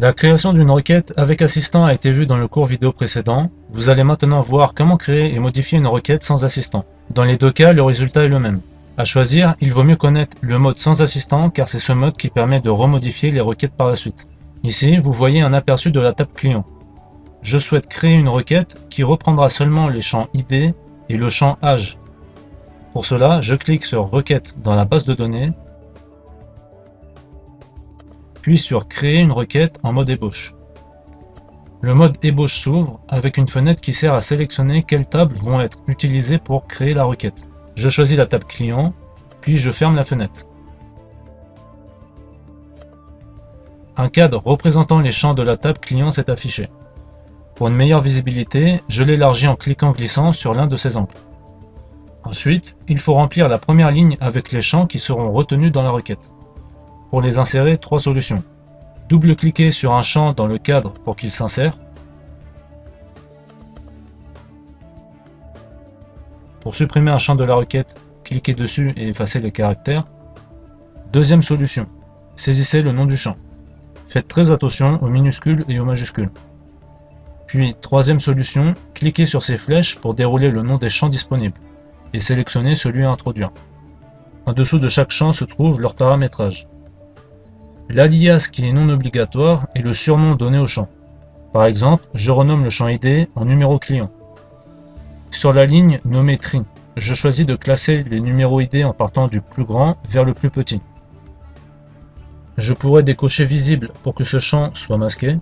La création d'une requête avec assistant a été vue dans le cours vidéo précédent. Vous allez maintenant voir comment créer et modifier une requête sans assistant. Dans les deux cas, le résultat est le même. À choisir, il vaut mieux connaître le mode sans assistant car c'est ce mode qui permet de remodifier les requêtes par la suite. Ici, vous voyez un aperçu de la table client. Je souhaite créer une requête qui reprendra seulement les champs ID et le champ âge. Pour cela, je clique sur Requête dans la base de données, puis sur Créer une requête en mode ébauche. Le mode ébauche s'ouvre avec une fenêtre qui sert à sélectionner quelles tables vont être utilisées pour créer la requête. Je choisis la table client, puis je ferme la fenêtre. Un cadre représentant les champs de la table client s'est affiché. Pour une meilleure visibilité, je l'élargis en cliquant glissant sur l'un de ces angles. Ensuite, il faut remplir la première ligne avec les champs qui seront retenus dans la requête. Pour les insérer, trois solutions. Double-cliquer sur un champ dans le cadre pour qu'il s'insère. Pour supprimer un champ de la requête, cliquez dessus et effacez les caractères. Deuxième solution, saisissez le nom du champ. Faites très attention aux minuscules et aux majuscules. Puis, troisième solution, cliquez sur ces flèches pour dérouler le nom des champs disponibles et sélectionnez celui à introduire. En dessous de chaque champ se trouve leur paramétrage. L'alias qui est non obligatoire est le surnom donné au champ. Par exemple, je renomme le champ ID en numéro client. Sur la ligne nommée Tri, je choisis de classer les numéros ID en partant du plus grand vers le plus petit. Je pourrais décocher visible pour que ce champ soit masqué.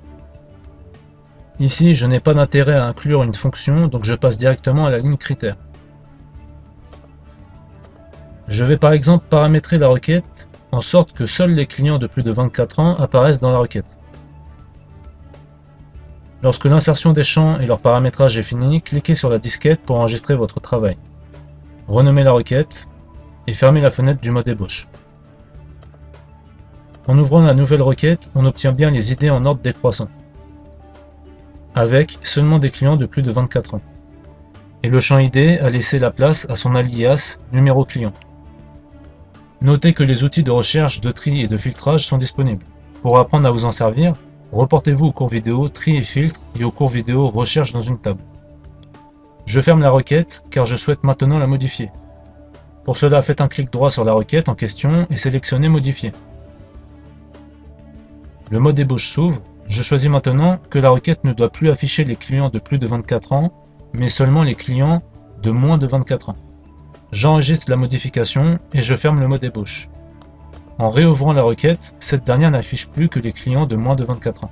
Ici, je n'ai pas d'intérêt à inclure une fonction, donc je passe directement à la ligne critères. Je vais par exemple paramétrer la requête en sorte que seuls les clients de plus de 24 ans apparaissent dans la requête. Lorsque l'insertion des champs et leur paramétrage est fini, cliquez sur la disquette pour enregistrer votre travail. Renommez la requête et fermez la fenêtre du mode ébauche. En ouvrant la nouvelle requête, on obtient bien les ID en ordre décroissant, avec seulement des clients de plus de 24 ans. Et le champ ID a laissé la place à son alias numéro client. Notez que les outils de recherche, de tri et de filtrage sont disponibles. Pour apprendre à vous en servir, reportez-vous au cours vidéo tri et filtre et au cours vidéo recherche dans une table. Je ferme la requête car je souhaite maintenant la modifier. Pour cela, faites un clic droit sur la requête en question et sélectionnez Modifier. Le mode ébauche s'ouvre. Je choisis maintenant que la requête ne doit plus afficher les clients de plus de 24 ans, mais seulement les clients de moins de 24 ans. J'enregistre la modification et je ferme le mode ébauche. En réouvrant la requête, cette dernière n'affiche plus que les clients de moins de 24 ans.